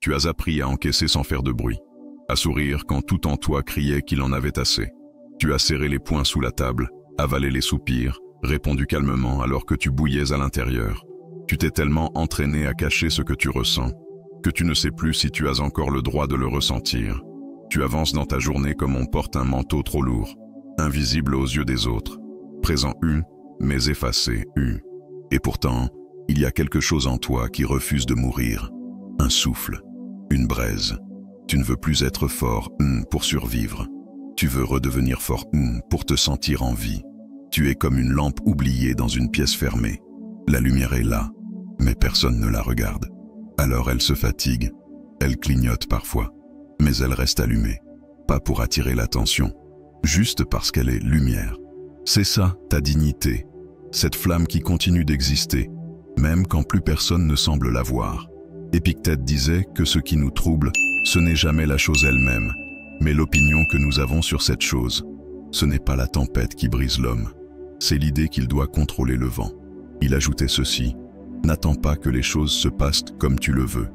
Tu as appris à encaisser sans faire de bruit, à sourire quand tout en toi criait qu'il en avait assez. Tu as serré les poings sous la table, avalé les soupirs, répondu calmement alors que tu bouillais à l'intérieur. Tu t'es tellement entraîné à cacher ce que tu ressens, que tu ne sais plus si tu as encore le droit de le ressentir. Tu avances dans ta journée comme on porte un manteau trop lourd, invisible aux yeux des autres, présent mais effacé Et pourtant, il y a quelque chose en toi qui refuse de mourir. Un souffle, une braise. Tu ne veux plus être fort pour survivre. Tu veux redevenir fort pour te sentir en vie. Tu es comme une lampe oubliée dans une pièce fermée. La lumière est là, mais personne ne la regarde. Alors elle se fatigue, elle clignote parfois, mais elle reste allumée. Pas pour attirer l'attention, juste parce qu'elle est lumière. C'est ça, ta dignité. Cette flamme qui continue d'exister, même quand plus personne ne semble la voir. Épictète disait que ce qui nous trouble, ce n'est jamais la chose elle-même, mais l'opinion que nous avons sur cette chose. Ce n'est pas la tempête qui brise l'homme, c'est l'idée qu'il doit contrôler le vent. Il ajoutait ceci: n'attends pas que les choses se passent comme tu le veux.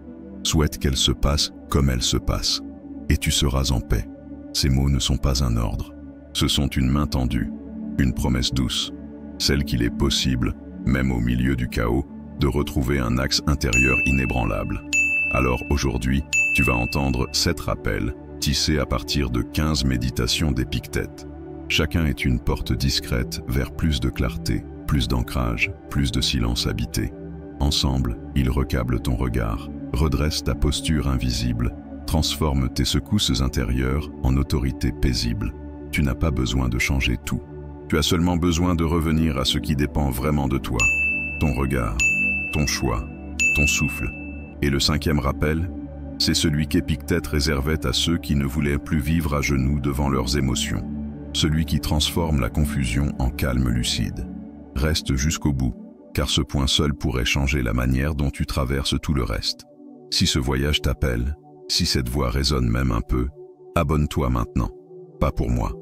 Souhaite qu'elles se passent comme elles se passent, et tu seras en paix. Ces mots ne sont pas un ordre, ce sont une main tendue, une promesse douce, celle qu'il est possible, même au milieu du chaos, de retrouver un axe intérieur inébranlable. Alors aujourd'hui, tu vas entendre 7 rappels, tissés à partir de 15 méditations d'Épictète. Chacun est une porte discrète vers plus de clarté, plus d'ancrage, plus de silence habité. Ensemble, ils recablent ton regard, redressent ta posture invisible, transforment tes secousses intérieures en autorité paisible. Tu n'as pas besoin de changer tout. Tu as seulement besoin de revenir à ce qui dépend vraiment de toi. Ton regard, ton choix, ton souffle. Et le 5e rappel, c'est celui qu'Épictète réservait à ceux qui ne voulaient plus vivre à genoux devant leurs émotions. Celui qui transforme la confusion en calme lucide. Reste jusqu'au bout, car ce point seul pourrait changer la manière dont tu traverses tout le reste. Si ce voyage t'appelle, si cette voix résonne même un peu, abonne-toi maintenant. Pas pour moi,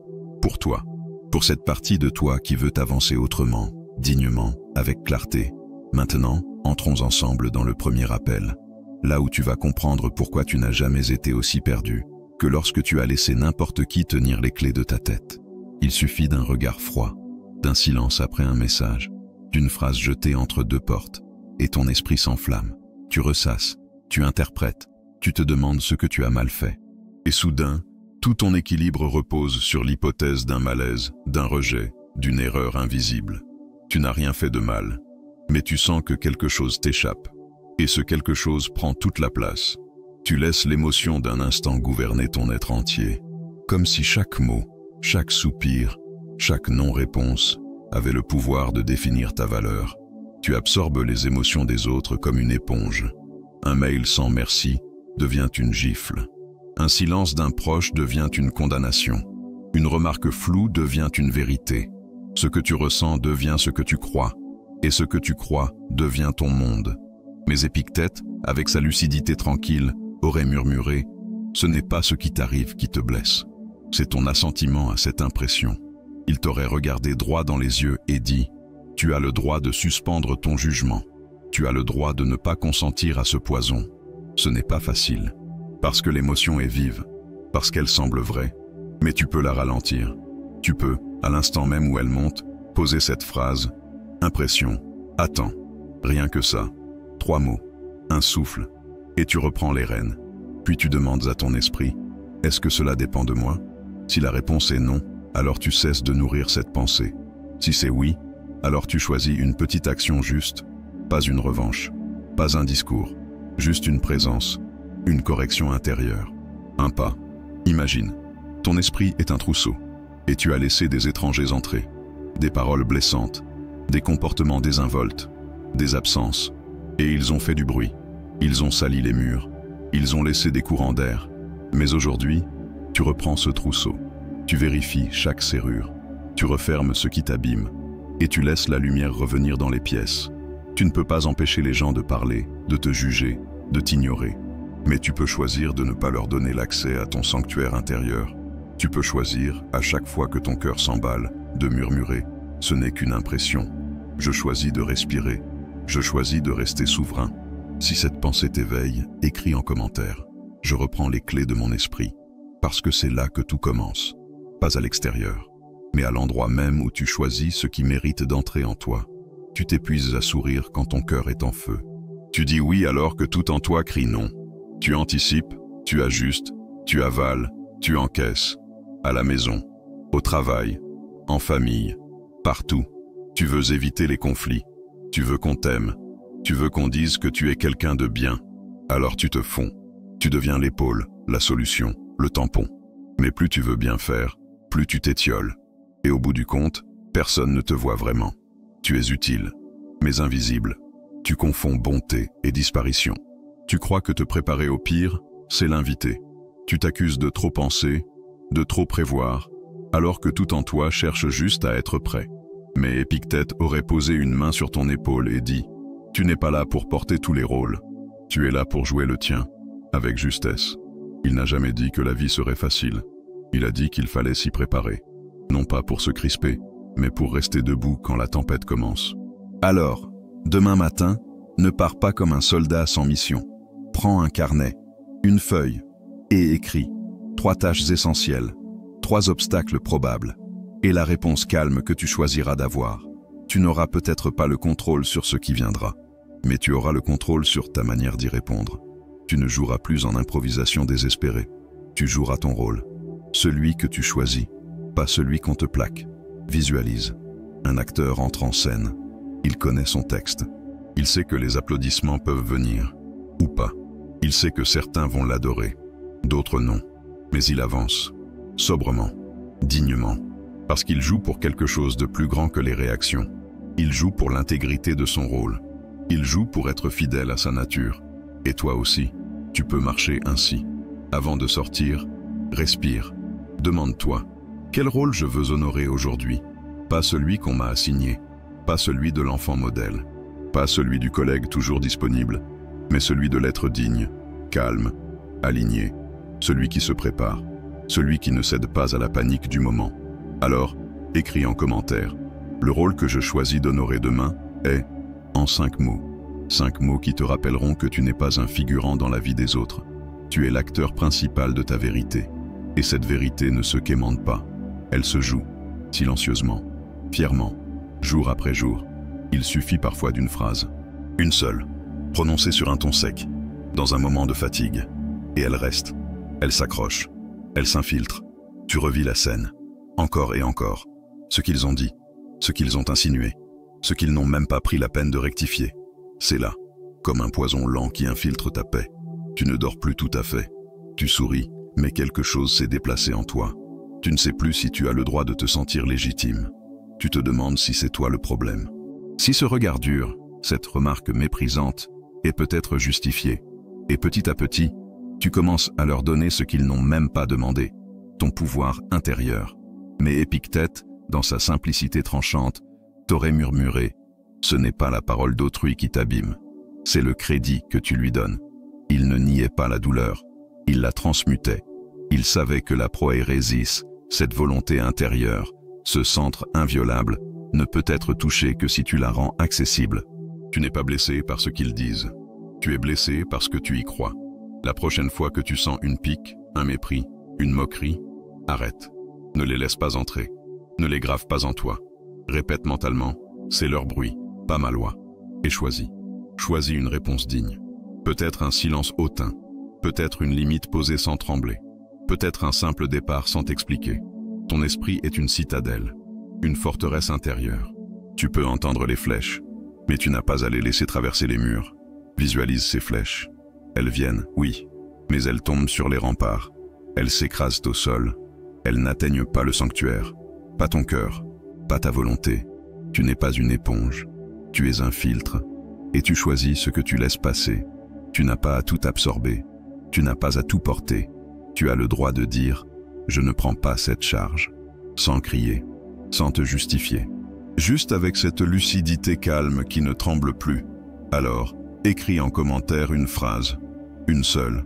pour toi. Pour cette partie de toi qui veut avancer autrement, dignement, avec clarté. Maintenant, entrons ensemble dans le premier rappel. Là où tu vas comprendre pourquoi tu n'as jamais été aussi perdu que lorsque tu as laissé n'importe qui tenir les clés de ta tête. Il suffit d'un regard froid, d'un silence après un message, d'une phrase jetée entre 2 portes, et ton esprit s'enflamme. Tu ressasses, tu interprètes, tu te demandes ce que tu as mal fait. Et soudain, tout ton équilibre repose sur l'hypothèse d'un malaise, d'un rejet, d'une erreur invisible. Tu n'as rien fait de mal, mais tu sens que quelque chose t'échappe, et ce quelque chose prend toute la place. Tu laisses l'émotion d'un instant gouverner ton être entier, comme si chaque mot, chaque soupir, chaque non-réponse avait le pouvoir de définir ta valeur. Tu absorbes les émotions des autres comme une éponge. Un mail sans merci devient une gifle. Un silence d'un proche devient une condamnation. Une remarque floue devient une vérité. Ce que tu ressens devient ce que tu crois, et ce que tu crois devient ton monde. Mais Épictète, avec sa lucidité tranquille, aurait murmuré « Ce n'est pas ce qui t'arrive qui te blesse, c'est ton assentiment à cette impression. » Il t'aurait regardé droit dans les yeux et dit « Tu as le droit de suspendre ton jugement. Tu as le droit de ne pas consentir à ce poison. Ce n'est pas facile, parce que l'émotion est vive, parce qu'elle semble vraie, mais tu peux la ralentir. Tu peux, à l'instant même où elle monte, poser cette phrase « Impression, attends, rien que ça. » 3 mots, un souffle, et tu reprends les rênes. Puis tu demandes à ton esprit « Est-ce que cela dépend de moi ?» Si la réponse est non, alors tu cesses de nourrir cette pensée. Si c'est oui, alors tu choisis une petite action juste, pas une revanche, pas un discours, juste une présence, une correction intérieure, un pas. Imagine, ton esprit est un trousseau, et tu as laissé des étrangers entrer, des paroles blessantes, des comportements désinvoltes, des absences, et ils ont fait du bruit, ils ont sali les murs, ils ont laissé des courants d'air. Mais aujourd'hui, tu reprends ce trousseau, tu vérifies chaque serrure, tu refermes ce qui t'abîme, et tu laisses la lumière revenir dans les pièces. Tu ne peux pas empêcher les gens de parler, de te juger, de t'ignorer, mais tu peux choisir de ne pas leur donner l'accès à ton sanctuaire intérieur. Tu peux choisir, à chaque fois que ton cœur s'emballe, de murmurer « Ce n'est qu'une impression. Je choisis de respirer. Je choisis de rester souverain. » Si cette pensée t'éveille, écris en commentaire. Je reprends les clés de mon esprit, parce que c'est là que tout commence. Pas à l'extérieur, mais à l'endroit même où tu choisis ce qui mérite d'entrer en toi. Tu t'épuises à sourire quand ton cœur est en feu. Tu dis oui alors que tout en toi crie non. Tu anticipes, tu ajustes, tu avales, tu encaisses. À la maison, au travail, en famille, partout. Tu veux éviter les conflits. Tu veux qu'on t'aime. Tu veux qu'on dise que tu es quelqu'un de bien. Alors tu te fonds. Tu deviens l'épaule, la solution, le tampon. Mais plus tu veux bien faire, plus tu t'étioles. Et au bout du compte, personne ne te voit vraiment. Tu es utile, mais invisible. Tu confonds bonté et disparition. Tu crois que te préparer au pire, c'est l'inviter. Tu t'accuses de trop penser, de trop prévoir, alors que tout en toi cherche juste à être prêt. Mais Épictète aurait posé une main sur ton épaule et dit « Tu n'es pas là pour porter tous les rôles. Tu es là pour jouer le tien, avec justesse. » Il n'a jamais dit que la vie serait facile. Il a dit qu'il fallait s'y préparer. Non pas pour se crisper, mais pour rester debout quand la tempête commence. Alors, demain matin, ne pars pas comme un soldat sans mission. Prends un carnet, une feuille, et écris 3 tâches essentielles, 3 obstacles probables, et la réponse calme que tu choisiras d'avoir. Tu n'auras peut-être pas le contrôle sur ce qui viendra, mais tu auras le contrôle sur ta manière d'y répondre. Tu ne joueras plus en improvisation désespérée. Tu joueras ton rôle, celui que tu choisis, pas celui qu'on te plaque. Visualise. Un acteur entre en scène. Il connaît son texte. Il sait que les applaudissements peuvent venir, ou pas. Il sait que certains vont l'adorer, d'autres non. Mais il avance, sobrement, dignement, parce qu'il joue pour quelque chose de plus grand que les réactions. Il joue pour l'intégrité de son rôle. Il joue pour être fidèle à sa nature. Et toi aussi, tu peux marcher ainsi. Avant de sortir, respire. Demande-toi, quel rôle je veux honorer aujourd'hui? Pas celui qu'on m'a assigné, pas celui de l'enfant modèle, pas celui du collègue toujours disponible, mais celui de l'être digne, calme, aligné, celui qui se prépare, celui qui ne cède pas à la panique du moment. Alors, écris en commentaire. Le rôle que je choisis d'honorer demain est en 5 mots. 5 mots qui te rappelleront que tu n'es pas un figurant dans la vie des autres. Tu es l'acteur principal de ta vérité. Et cette vérité ne se quémande pas. Elle se joue, silencieusement, fièrement, jour après jour. Il suffit parfois d'une phrase. Une seule, prononcée sur un ton sec, dans un moment de fatigue. Et elle reste. Elle s'accroche. Elle s'infiltre. Tu revis la scène. Encore et encore. Ce qu'ils ont dit. Ce qu'ils ont insinué. Ce qu'ils n'ont même pas pris la peine de rectifier. C'est là, comme un poison lent qui infiltre ta paix. Tu ne dors plus tout à fait. Tu souris, mais quelque chose s'est déplacé en toi. Tu ne sais plus si tu as le droit de te sentir légitime. Tu te demandes si c'est toi le problème. Si ce regard dur, cette remarque méprisante, est peut-être justifiée, et petit à petit, tu commences à leur donner ce qu'ils n'ont même pas demandé, ton pouvoir intérieur. Mais Épictète, dans sa simplicité tranchante, t'aurait murmuré « Ce n'est pas la parole d'autrui qui t'abîme, c'est le crédit que tu lui donnes. » Il ne niait pas la douleur, il la transmutait. Il savait que la proérésis, cette volonté intérieure, ce centre inviolable, ne peut être touché que si tu la rends accessible. Tu n'es pas blessé par ce qu'ils disent. Tu es blessé parce que tu y crois. La prochaine fois que tu sens une pique, un mépris, une moquerie, arrête. Ne les laisse pas entrer. Ne les grave pas en toi. Répète mentalement, c'est leur bruit, pas ma loi. Et choisis. Choisis une réponse digne. Peut-être un silence hautain. Peut-être une limite posée sans trembler. Peut-être un simple départ sans t'expliquer. Ton esprit est une citadelle, une forteresse intérieure. Tu peux entendre les flèches, mais tu n'as pas à les laisser traverser les murs. Visualise ces flèches. Elles viennent, oui, mais elles tombent sur les remparts. Elles s'écrasent au sol. Elles n'atteignent pas le sanctuaire, pas ton cœur, pas ta volonté. Tu n'es pas une éponge. Tu es un filtre, et tu choisis ce que tu laisses passer. Tu n'as pas à tout absorber. Tu n'as pas à tout porter. Tu as le droit de dire « Je ne prends pas cette charge », sans crier, sans te justifier. Juste avec cette lucidité calme qui ne tremble plus. Alors, écris en commentaire une phrase, une seule,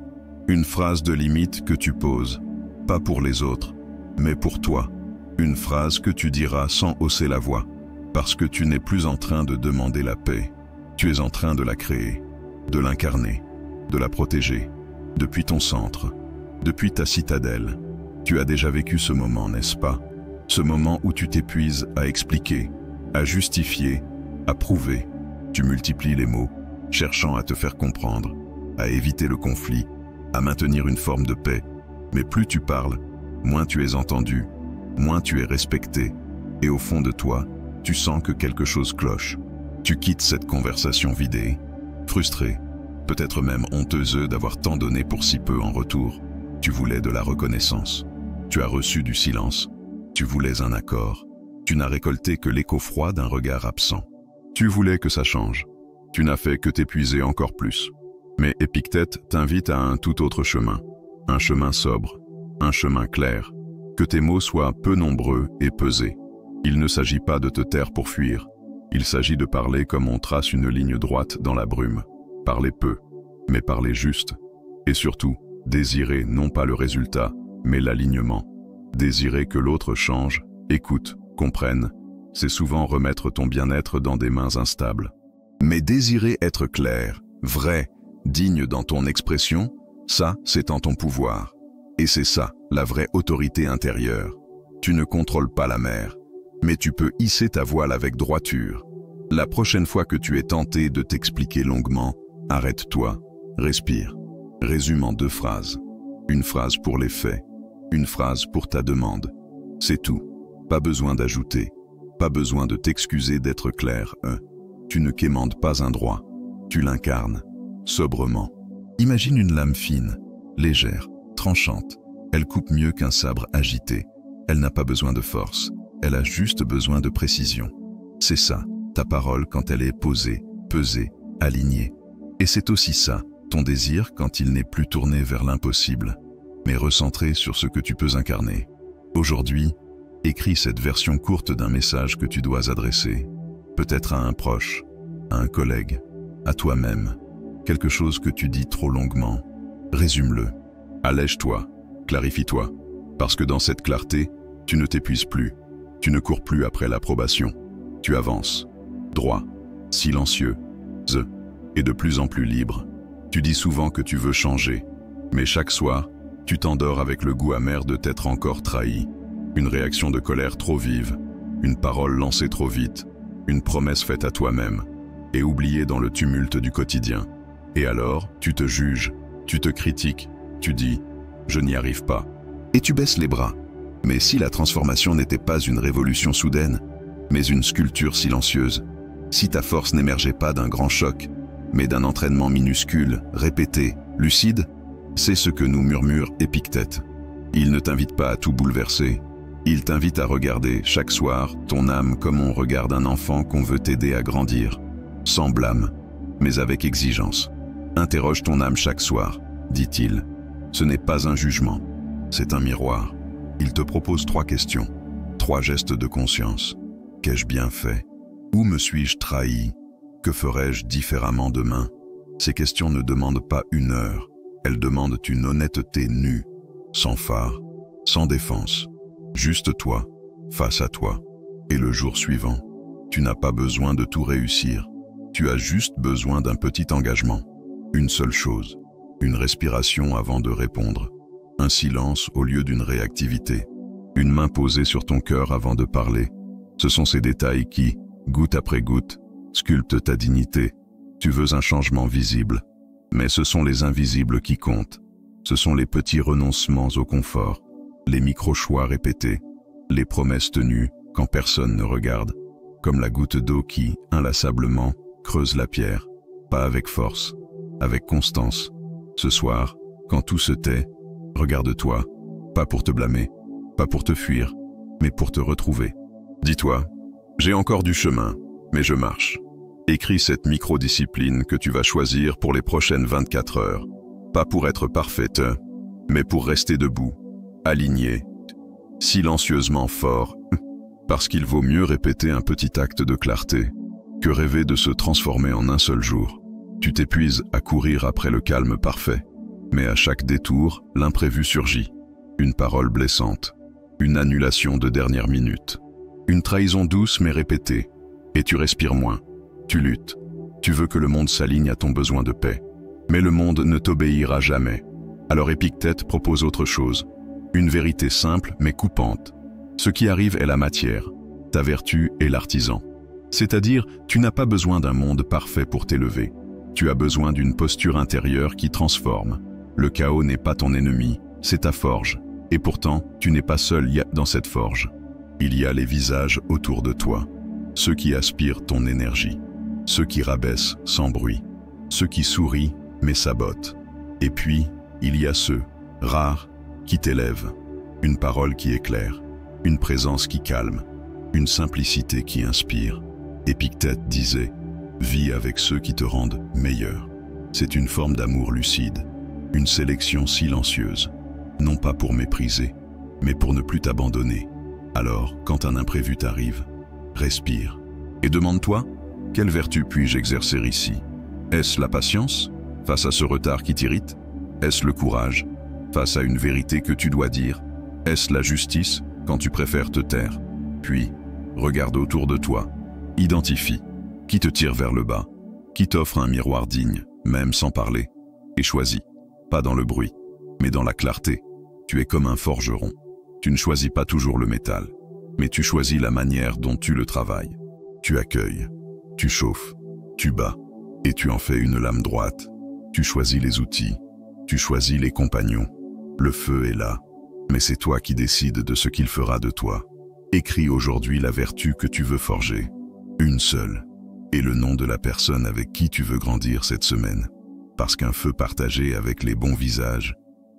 une phrase de limite que tu poses, pas pour les autres, mais pour toi. Une phrase que tu diras sans hausser la voix, parce que tu n'es plus en train de demander la paix, tu es en train de la créer. de l'incarner, de la protéger, depuis ton centre, depuis ta citadelle. Tu as déjà vécu ce moment, n'est-ce pas? Ce moment où tu t'épuises à expliquer, à justifier, à prouver. Tu multiplies les mots, cherchant à te faire comprendre, à éviter le conflit, à maintenir une forme de paix. Mais plus tu parles, moins tu es entendu, moins tu es respecté. Et au fond de toi, tu sens que quelque chose cloche. Tu quittes cette conversation vidée, frustré, peut-être même honteuseux d'avoir tant donné pour si peu en retour. Tu voulais de la reconnaissance. Tu as reçu du silence. Tu voulais un accord. Tu n'as récolté que l'écho froid d'un regard absent. Tu voulais que ça change. Tu n'as fait que t'épuiser encore plus. Mais Épictète t'invite à un tout autre chemin. Un chemin sobre, un chemin clair. Que tes mots soient peu nombreux et pesés. Il ne s'agit pas de te taire pour fuir. Il s'agit de parler comme on trace une ligne droite dans la brume. Parler peu, mais parler juste. Et surtout, désirer non pas le résultat, mais l'alignement. Désirer que l'autre change, écoute, comprenne, c'est souvent remettre ton bien-être dans des mains instables. Mais désirer être clair, vrai, digne dans ton expression, ça, c'est en ton pouvoir. Et c'est ça, la vraie autorité intérieure. Tu ne contrôles pas la mer, mais tu peux hisser ta voile avec droiture. La prochaine fois que tu es tenté de t'expliquer longuement, arrête-toi, respire. Résume en 2 phrases. Une phrase pour les faits, une phrase pour ta demande. C'est tout. Pas besoin d'ajouter. Pas besoin de t'excuser d'être clair. Tu ne quémandes pas un droit. Tu l'incarnes, sobrement. Imagine une lame fine, légère, tranchante. Elle coupe mieux qu'un sabre agité. Elle n'a pas besoin de force. Elle a juste besoin de précision. C'est ça, ta parole quand elle est posée, pesée, alignée. Et c'est aussi ça, ton désir quand il n'est plus tourné vers l'impossible, mais recentré sur ce que tu peux incarner. Aujourd'hui, écris cette version courte d'un message que tu dois adresser, peut-être à un proche, à un collègue, à toi-même, quelque chose que tu dis trop longuement. Résume-le, allège-toi, clarifie-toi, parce que dans cette clarté, tu ne t'épuises plus, tu ne cours plus après l'approbation, tu avances, droit, silencieux, et de plus en plus libre. Tu dis souvent que tu veux changer, mais chaque soir, tu t'endors avec le goût amer de t'être encore trahi. Une réaction de colère trop vive, une parole lancée trop vite, une promesse faite à toi-même, et oubliée dans le tumulte du quotidien. Et alors, tu te juges, tu te critiques, tu dis « je n'y arrive pas ». Et tu baisses les bras. Mais si la transformation n'était pas une révolution soudaine, mais une sculpture silencieuse, si ta force n'émergeait pas d'un grand choc, mais d'un entraînement minuscule, répété, lucide, c'est ce que nous murmure Épictète. Il ne t'invite pas à tout bouleverser. Il t'invite à regarder, chaque soir, ton âme comme on regarde un enfant qu'on veut t'aider à grandir. Sans blâme, mais avec exigence. Interroge ton âme chaque soir, dit-il. Ce n'est pas un jugement, c'est un miroir. Il te propose 3 questions, 3 gestes de conscience. Qu'ai-je bien fait? Où me suis-je trahi? Que ferais-je différemment demain? Ces questions ne demandent pas 1 heure. Elles demandent une honnêteté nue, sans phare, sans défense. Juste toi, face à toi. Et le jour suivant, tu n'as pas besoin de tout réussir. Tu as juste besoin d'un petit engagement. Une seule chose, une respiration avant de répondre. Un silence au lieu d'une réactivité. Une main posée sur ton cœur avant de parler. Ce sont ces détails qui, goutte après goutte, sculptent ta dignité. Tu veux un changement visible. Mais ce sont les invisibles qui comptent. Ce sont les petits renoncements au confort, les micro-choix répétés, les promesses tenues quand personne ne regarde, comme la goutte d'eau qui, inlassablement, creuse la pierre, pas avec force, avec constance. Ce soir, quand tout se tait, regarde-toi, pas pour te blâmer, pas pour te fuir, mais pour te retrouver. Dis-toi, j'ai encore du chemin, mais je marche. Écris cette micro-discipline que tu vas choisir pour les prochaines 24 heures. Pas pour être parfaite, mais pour rester debout, aligné, silencieusement fort, parce qu'il vaut mieux répéter un petit acte de clarté que rêver de se transformer en un seul jour. Tu t'épuises à courir après le calme parfait, mais à chaque détour, l'imprévu surgit. Une parole blessante, une annulation de dernière minute, une trahison douce mais répétée, et tu respires moins. Tu luttes, Tu veux que le monde s'aligne à ton besoin de paix. Mais le monde ne t'obéira jamais. Alors Épictète propose autre chose. Une vérité simple mais coupante. Ce qui arrive est la matière. Ta vertu est l'artisan. C'est-à-dire, tu n'as pas besoin d'un monde parfait pour t'élever. Tu as besoin d'une posture intérieure qui transforme. Le chaos n'est pas ton ennemi, c'est ta forge. Et pourtant, tu n'es pas seul dans cette forge. Il y a les visages autour de toi. Ceux qui aspirent ton énergie. Ceux qui rabaissent sans bruit. Ceux qui sourient mais sabotent. Et puis, il y a ceux, rares, qui t'élèvent. Une parole qui éclaire. Une présence qui calme. Une simplicité qui inspire. Épictète disait « Vis avec ceux qui te rendent meilleur ». C'est une forme d'amour lucide. Une sélection silencieuse. Non pas pour mépriser, mais pour ne plus t'abandonner. Alors, quand un imprévu t'arrive, respire. Et demande-toi, quelle vertu puis-je exercer ici? Est-ce la patience, face à ce retard qui t'irrite? Est-ce le courage, face à une vérité que tu dois dire? Est-ce la justice, quand tu préfères te taire? Puis, regarde autour de toi. Identifie, qui te tire vers le bas, qui t'offre un miroir digne, même sans parler. Et choisis, pas dans le bruit, mais dans la clarté. Tu es comme un forgeron. Tu ne choisis pas toujours le métal, mais tu choisis la manière dont tu le travailles. Tu accueilles, tu chauffes, tu bats, et tu en fais une lame droite. Tu choisis les outils, tu choisis les compagnons. Le feu est là, mais c'est toi qui décides de ce qu'il fera de toi. Écris aujourd'hui la vertu que tu veux forger, une seule, et le nom de la personne avec qui tu veux grandir cette semaine. Parce qu'un feu partagé avec les bons visages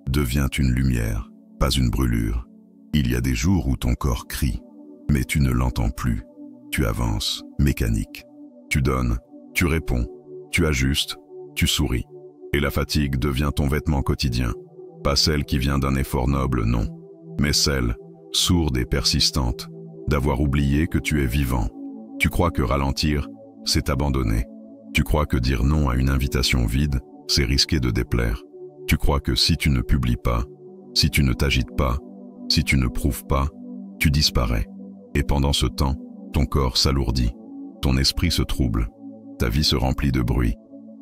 devient une lumière, pas une brûlure. Il y a des jours où ton corps crie, mais tu ne l'entends plus. Tu avances, mécanique. Tu donnes, tu réponds, tu ajustes, tu souris. Et la fatigue devient ton vêtement quotidien. Pas celle qui vient d'un effort noble, non, mais celle, sourde et persistante, d'avoir oublié que tu es vivant. Tu crois que ralentir, c'est abandonner. Tu crois que dire non à une invitation vide, c'est risquer de déplaire. Tu crois que si tu ne publies pas, si tu ne t'agites pas, si tu ne prouves pas, tu disparais. Et pendant ce temps, ton corps s'alourdit, ton esprit se trouble, ta vie se remplit de bruit,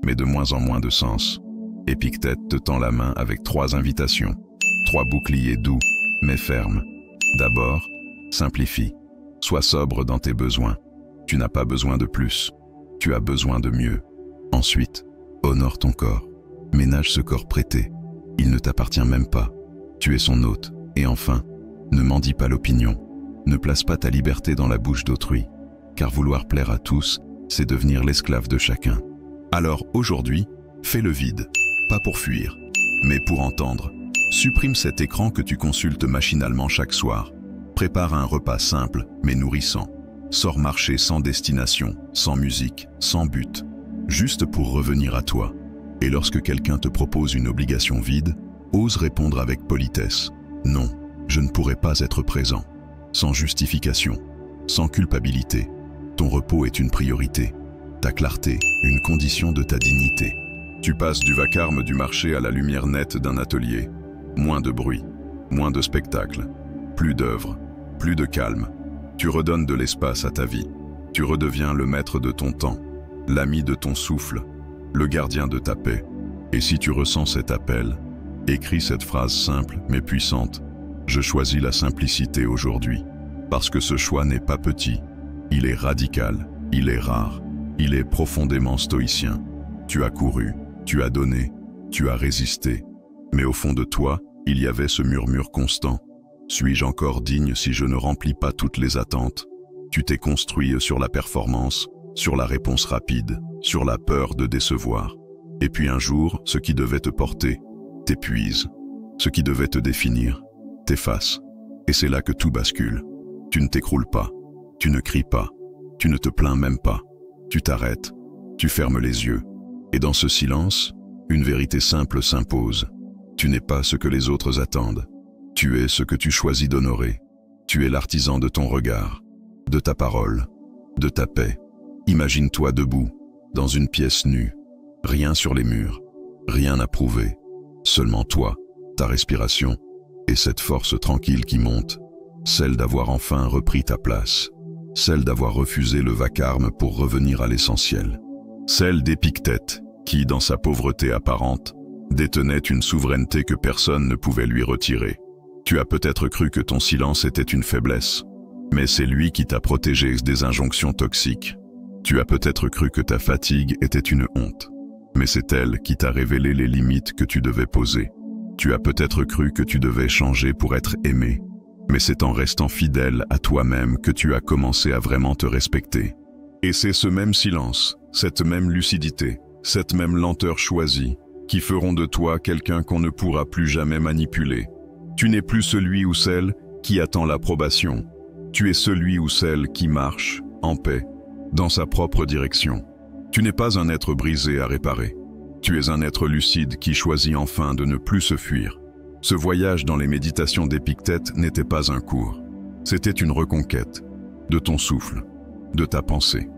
mais de moins en moins de sens. Épictète te tend la main avec 3 invitations, 3 boucliers doux, mais fermes. D'abord, simplifie. Sois sobre dans tes besoins. Tu n'as pas besoin de plus. Tu as besoin de mieux. Ensuite, honore ton corps. Ménage ce corps prêté. Il ne t'appartient même pas. Tu es son hôte. Et enfin, ne mendie pas l'opinion. Ne place pas ta liberté dans la bouche d'autrui. Car vouloir plaire à tous, c'est devenir l'esclave de chacun. Alors aujourd'hui, fais le vide. Pas pour fuir, mais pour entendre. Supprime cet écran que tu consultes machinalement chaque soir. Prépare un repas simple, mais nourrissant. Sors marcher sans destination, sans musique, sans but. Juste pour revenir à toi. Et lorsque quelqu'un te propose une obligation vide, ose répondre avec politesse. Non, je ne pourrai pas être présent. Sans justification, sans culpabilité. Ton repos est une priorité. Ta clarté, une condition de ta dignité. Tu passes du vacarme du marché à la lumière nette d'un atelier. Moins de bruit, moins de spectacle, plus d'œuvre, plus de calme. Tu redonnes de l'espace à ta vie. Tu redeviens le maître de ton temps, l'ami de ton souffle, le gardien de ta paix. Et si tu ressens cet appel, écris cette phrase simple mais puissante. Je choisis la simplicité aujourd'hui. Parce que ce choix n'est pas petit. Il est radical, il est rare, il est profondément stoïcien. Tu as couru, tu as donné, tu as résisté. Mais au fond de toi, il y avait ce murmure constant. Suis-je encore digne si je ne remplis pas toutes les attentes? Tu t'es construit sur la performance, sur la réponse rapide, sur la peur de décevoir. Et puis un jour, ce qui devait te porter, t'épuise. Ce qui devait te définir, t'efface. Et c'est là que tout bascule. Tu ne t'écroules pas, tu ne cries pas, tu ne te plains même pas. Tu t'arrêtes, tu fermes les yeux. Et dans ce silence, une vérité simple s'impose. Tu n'es pas ce que les autres attendent. Tu es ce que tu choisis d'honorer. Tu es l'artisan de ton regard, de ta parole, de ta paix. Imagine-toi debout, dans une pièce nue. Rien sur les murs, rien à prouver. Seulement toi, ta respiration, et cette force tranquille qui monte. Celle d'avoir enfin repris ta place. Celle d'avoir refusé le vacarme pour revenir à l'essentiel. celle d'Épictète, qui, dans sa pauvreté apparente, détenait une souveraineté que personne ne pouvait lui retirer. Tu as peut-être cru que ton silence était une faiblesse, mais c'est lui qui t'a protégé des injonctions toxiques. Tu as peut-être cru que ta fatigue était une honte, mais c'est elle qui t'a révélé les limites que tu devais poser. Tu as peut-être cru que tu devais changer pour être aimé, mais c'est en restant fidèle à toi-même que tu as commencé à vraiment te respecter. Et c'est ce même silence, cette même lucidité, cette même lenteur choisie, qui feront de toi quelqu'un qu'on ne pourra plus jamais manipuler. Tu n'es plus celui ou celle qui attend l'approbation. Tu es celui ou celle qui marche, en paix, dans sa propre direction. Tu n'es pas un être brisé à réparer. Tu es un être lucide qui choisit enfin de ne plus se fuir. Ce voyage dans les méditations d'Épictète n'était pas un cours. C'était une reconquête de ton souffle, de ta pensée,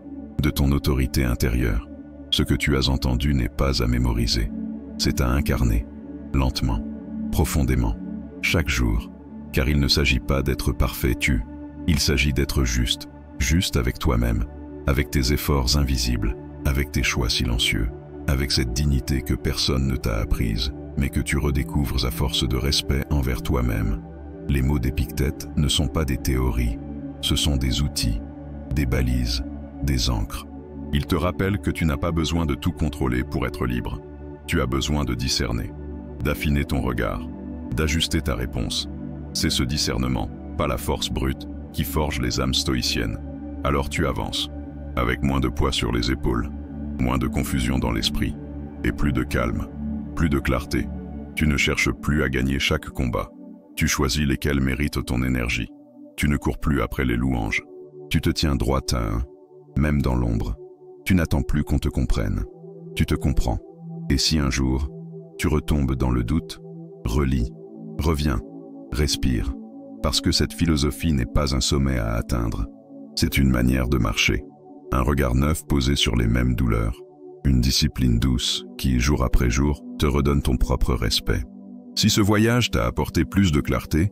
de ton autorité intérieure. Ce que tu as entendu n'est pas à mémoriser. C'est à incarner, lentement, profondément, chaque jour, car il ne s'agit pas d'être parfait, il s'agit d'être juste, juste avec toi-même, avec tes efforts invisibles, avec tes choix silencieux, avec cette dignité que personne ne t'a apprise, mais que tu redécouvres à force de respect envers toi-même. Les mots d'Épictète ne sont pas des théories, ce sont des outils, des balises, des ancres. Ils te rappellent que tu n'as pas besoin de tout contrôler pour être libre. Tu as besoin de discerner, d'affiner ton regard, d'ajuster ta réponse. C'est ce discernement, pas la force brute, qui forge les âmes stoïciennes. Alors tu avances, avec moins de poids sur les épaules, moins de confusion dans l'esprit, et plus de calme, plus de clarté. Tu ne cherches plus à gagner chaque combat. Tu choisis lesquels méritent ton énergie. Tu ne cours plus après les louanges. Tu te tiens droit à un, même dans l'ombre. Tu n'attends plus qu'on te comprenne. Tu te comprends. Et si un jour, tu retombes dans le doute, relis, reviens, respire. Parce que cette philosophie n'est pas un sommet à atteindre. C'est une manière de marcher. Un regard neuf posé sur les mêmes douleurs. Une discipline douce qui, jour après jour, te redonne ton propre respect. Si ce voyage t'a apporté plus de clarté,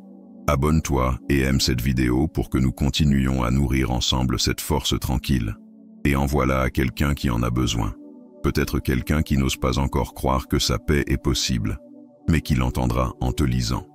abonne-toi et aime cette vidéo pour que nous continuions à nourrir ensemble cette force tranquille. Et envoie-la à quelqu'un qui en a besoin. Peut-être quelqu'un qui n'ose pas encore croire que sa paix est possible, mais qui l'entendra en te lisant.